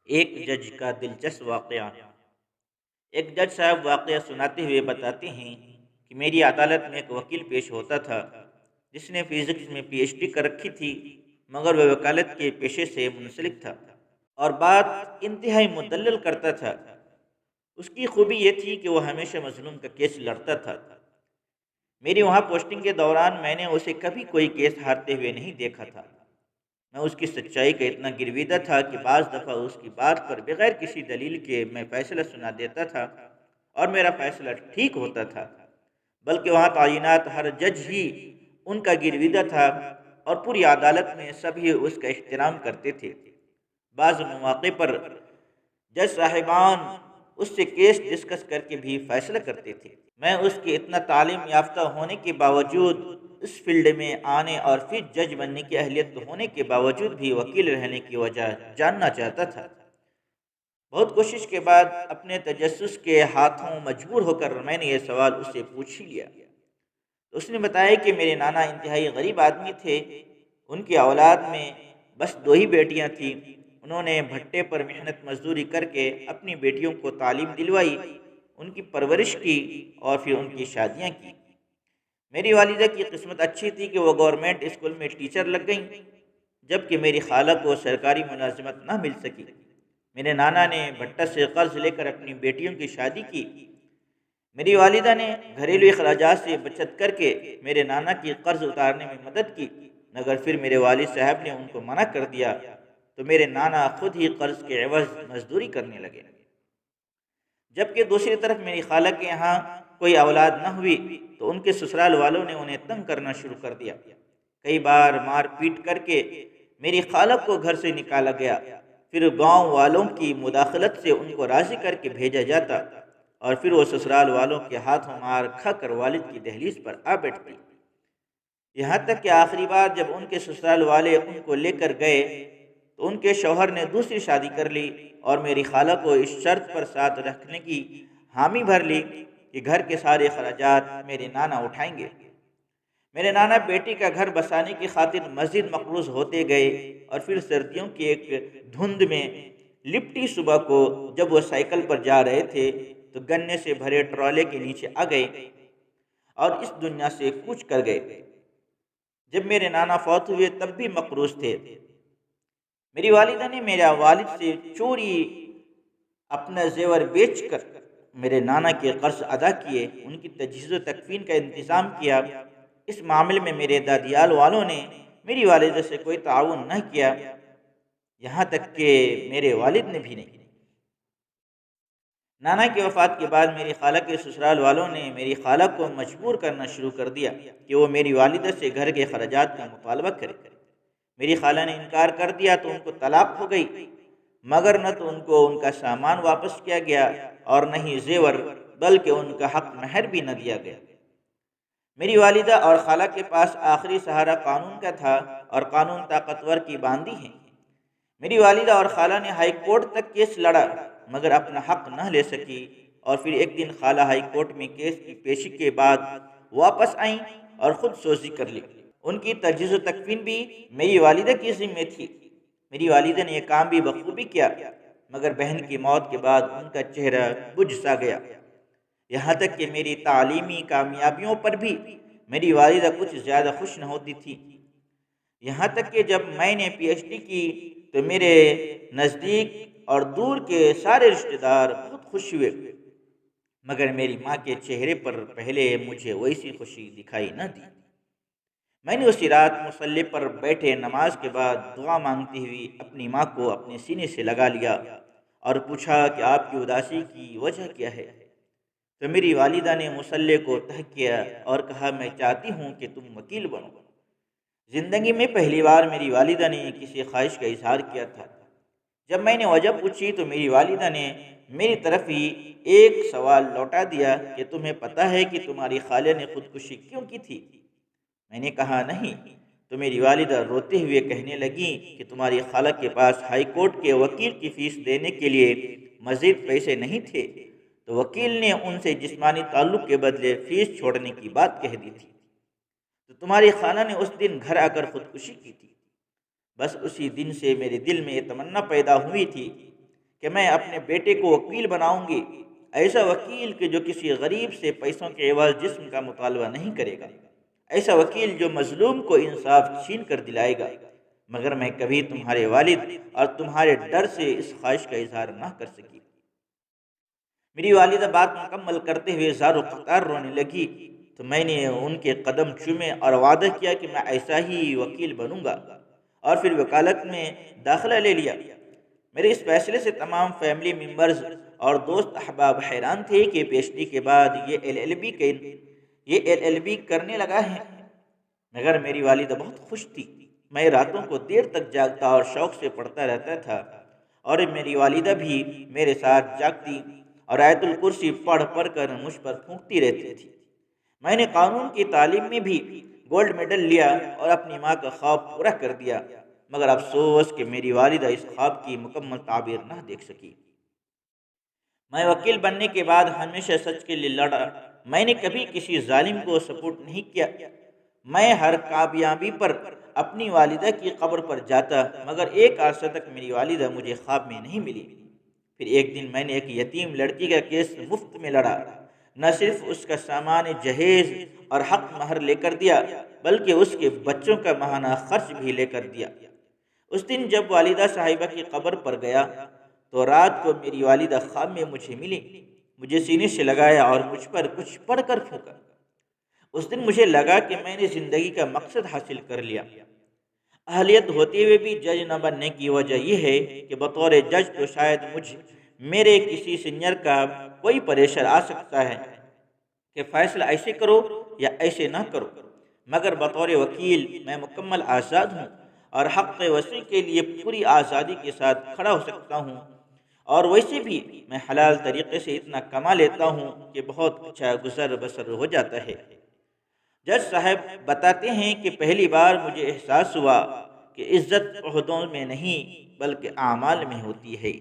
ایک جج کا دلچسپ واقعہ۔ ایک جج صاحب واقعہ سناتے ہوئے بتاتے ہیں کہ میری عدالت میں ایک وکیل پیش ہوتا تھا جس نے فزکس میں پی ایچ ڈی کر رکھی تھی، مگر وہ وکالت کے پیشے سے منسلک تھا اور بات انتہائی مدلل کرتا تھا۔ اس کی خوبی یہ تھی کہ وہ ہمیشہ مظلوم کا کیس لڑتا تھا۔ میری وہاں پوسٹنگ کے دوران میں نے اسے کبھی کوئی کیس ہارتے ہوئے نہیں دیکھا تھا۔ میں اس کی سچائی کا اتنا گرویدہ تھا کہ بعض دفعہ اس کی بات پر بغیر کسی دلیل کے میں فیصلہ سنا دیتا تھا اور میرا فیصلہ ٹھیک ہوتا تھا، بلکہ وہاں تعینات ہر جج ہی ان کا گرویدہ تھا اور پوری عدالت میں سبھی اس کا احترام کرتے تھے۔ بعض مواقع پر جج صاحبان اس سے کیس ڈسکس کر کے بھی فیصلہ کرتے تھے۔ میں اس کے اتنا تعلیم یافتہ ہونے کے باوجود، اس فیلڈ میں آنے اور پھر جج بننے کی اہلیت ہونے کے باوجود بھی وکیل رہنے کی وجہ جاننا چاہتا تھا۔ بہت کوشش کے بعد اپنے تجسس کے ہاتھوں مجبور ہو کر میں نے یہ سوال اس سے پوچھ ہی لیا۔ تو اس نے بتایا کہ میرے نانا انتہائی غریب آدمی تھے، ان کی اولاد میں بس 2 ہی بیٹیاں تھیں۔ انہوں نے بھٹے پر محنت مزدوری کر کے اپنی بیٹیوں کو تعلیم دلوائی، ان کی پرورش کی اور پھر ان کی شادیاں کی۔ میری والدہ کی قسمت اچھی تھی کہ وہ گورنمنٹ اسکول میں ٹیچر لگ گئیں، جبکہ میری خالہ کو سرکاری ملازمت نہ مل سکی۔ میرے نانا نے بھٹا سے قرض لے کر اپنی بیٹیوں کی شادی کی۔ میری والدہ نے گھریلو اخراجات سے بچت کر کے میرے نانا کی قرض اتارنے میں مدد کی، مگر پھر میرے والد صاحب نے ان کو منع کر دیا تو میرے نانا خود ہی قرض کے عوض مزدوری کرنے لگے۔ جبکہ دوسری طرف میری خالہ کے یہاں کوئی اولاد نہ ہوئی تو ان کے سسرال والوں نے انہیں تنگ کرنا شروع کر دیا۔ کئی بار مار پیٹ کر کے میری خالہ کو گھر سے نکالا گیا، پھر گاؤں والوں کی مداخلت سے ان کو راضی کر کے بھیجا جاتا اور پھر وہ سسرال والوں کے ہاتھوں مار کھا کر والد کی دہلیز پر آ بیٹھتی۔ یہاں تک کہ آخری بار جب ان کے سسرال والے ان کو لے کر گئے تو ان کے شوہر نے دوسری شادی کر لی اور میری خالہ کو اس شرط پر ساتھ رکھنے کی حامی بھر لی کہ گھر کے سارے اخراجات میرے نانا اٹھائیں گے۔ میرے نانا بیٹی کا گھر بسانے کی خاطر مزید مقروض ہوتے گئے اور پھر سردیوں کی ایک دھند میں لپٹی صبح کو جب وہ سائیکل پر جا رہے تھے تو گنے سے بھرے ٹرالے کے نیچے آ گئے اور اس دنیا سے کوچ کر گئے۔ جب میرے نانا فوت ہوئے تب بھی مقروض تھے۔ میری والدہ نے میرے والد سے چوری اپنا زیور بیچ کر میرے نانا کے قرض ادا کیے، ان کی تجہیز و تکفین کا انتظام کیا۔ اس معاملے میں میرے دادیال والوں نے میری والدہ سے کوئی تعاون نہ کیا، یہاں تک کہ میرے والد نے بھی نہیں۔ نانا کی وفات کے بعد میری خالہ کے سسرال والوں نے میری خالہ کو مجبور کرنا شروع کر دیا کہ وہ میری والدہ سے گھر کے خراجات کا مطالبہ کرے۔ میری خالہ نے انکار کر دیا تو ان کو طلاق ہو گئی، مگر نہ تو ان کو ان کا سامان واپس کیا گیا اور نہ ہی زیور، بلکہ ان کا حق مہر بھی نہ دیا گیا۔ میری والدہ اور خالہ کے پاس آخری سہارا قانون کا تھا اور قانون طاقتور کی باندھی ہے۔ میری والدہ اور خالہ نے ہائی کورٹ تک کیس لڑا مگر اپنا حق نہ لے سکی اور پھر ایک دن خالہ ہائی کورٹ میں کیس کی پیشی کے بعد واپس آئیں اور خود سوزی کر لی۔ ان کی تجہیز و تکفین بھی میری والدہ کی ذمہ تھی۔ میری والدہ نے یہ کام بھی بخوبی کیا، مگر بہن کی موت کے بعد ان کا چہرہ بجھ سا گیا۔ یہاں تک کہ میری تعلیمی کامیابیوں پر بھی میری والدہ کچھ زیادہ خوش نہ ہوتی تھی۔ یہاں تک کہ جب میں نے پی ایچ ڈی کی تو میرے نزدیک اور دور کے سارے رشتہ دار بہت خوش ہوئے، مگر میری ماں کے چہرے پر پہلے مجھے ویسی خوشی دکھائی نہ دی۔ میں نے اسی رات مصلی پر بیٹھے نماز کے بعد دعا مانگتی ہوئی اپنی ماں کو اپنے سینے سے لگا لیا اور پوچھا کہ آپ کی اداسی کی وجہ کیا ہے؟ تو میری والدہ نے مصلی کو تہ کیا اور کہا، میں چاہتی ہوں کہ تم وکیل بنو۔ زندگی میں پہلی بار میری والدہ نے کسی خواہش کا اظہار کیا تھا۔ جب میں نے وجہ پوچھی تو میری والدہ نے میری طرف ہی ایک سوال لوٹا دیا کہ تمہیں پتہ ہے کہ تمہاری خالہ نے خودکشی کیوں کی تھی؟ میں نے کہا نہیں۔ تو میری والدہ روتے ہوئے کہنے لگی کہ تمہاری خالہ کے پاس ہائی کورٹ کے وکیل کی فیس دینے کے لیے مزید پیسے نہیں تھے، تو وکیل نے ان سے جسمانی تعلق کے بدلے فیس چھوڑنے کی بات کہہ دی تھی، تو تمہاری خالہ نے اس دن گھر آ کر خودکشی کی تھی۔ بس اسی دن سے میرے دل میں یہ تمنا پیدا ہوئی تھی کہ میں اپنے بیٹے کو وکیل بناؤں گی، ایسا وکیل کہ جو کسی غریب سے پیسوں کے عوض جسم کا مطالبہ نہیں کرے گا، ایسا وکیل جو مظلوم کو انصاف چھین کر دلائے گا، مگر میں کبھی تمہارے والد اور تمہارے ڈر سے اس خواہش کا اظہار نہ کر سکی۔ میری والدہ بات مکمل کرتے ہوئے زار و قطار رونے لگی تو میں نے ان کے قدم چومے اور وعدہ کیا کہ میں ایسا ہی وکیل بنوں گا، اور پھر وکالت میں داخلہ لے لیا۔ میرے اس فیصلے سے تمام فیملی ممبرز اور دوست احباب حیران تھے کہ پی ایچ ڈی کے بعد یہ ایل ایل بی کرنے لگا ہے، مگر میری والدہ بہت خوش تھی۔ میں راتوں کو دیر تک جاگتا اور شوق سے پڑھتا رہتا تھا، اور میری والدہ بھی میرے ساتھ جاگتی اور آیت الکرسی پڑھ پڑھ کر مجھ پر پھونکتی رہتی تھی۔ میں نے قانون کی تعلیم میں بھی گولڈ میڈل لیا اور اپنی ماں کا خواب پورا کر دیا، مگر افسوس کہ میری والدہ اس خواب کی مکمل تعبیر نہ دیکھ سکی۔ میں وکیل بننے کے بعد ہمیشہ سچ کے لیے لڑا۔ میں نے کبھی کسی ظالم کو سپورٹ نہیں کیا۔ میں ہر کامیابی پر اپنی والدہ کی قبر پر جاتا، مگر ایک عرصہ تک میری والدہ مجھے خواب میں نہیں ملی۔ پھر ایک دن میں نے ایک یتیم لڑکی کا کیس مفت میں لڑا، نہ صرف اس کا سامان جہیز اور حق مہر لے کر دیا، بلکہ اس کے بچوں کا ماہانہ خرچ بھی لے کر دیا۔ اس دن جب والدہ صاحبہ کی قبر پر گیا تو رات کو میری والدہ خواب میں مجھے ملی، مجھے سینے سے لگایا اور مجھ پر کچھ پڑھ کر پھونکا۔ اس دن مجھے لگا کہ میں نے زندگی کا مقصد حاصل کر لیا۔ اہلیت ہوتے ہوئے بھی جج نہ بننے کی وجہ یہ ہے کہ بطور جج تو شاید میرے کسی سینئر کا کوئی پریشر آ سکتا ہے کہ فیصلہ ایسے کرو یا ایسے نہ کرو، مگر بطور وکیل میں مکمل آزاد ہوں اور حق وسیع کے لیے پوری آزادی کے ساتھ کھڑا ہو سکتا ہوں، اور ویسے بھی میں حلال طریقے سے اتنا کما لیتا ہوں کہ بہت اچھا گزر بسر ہو جاتا ہے۔ جج صاحب بتاتے ہیں کہ پہلی بار مجھے احساس ہوا کہ عزت عہدوں میں نہیں بلکہ اعمال میں ہوتی ہے۔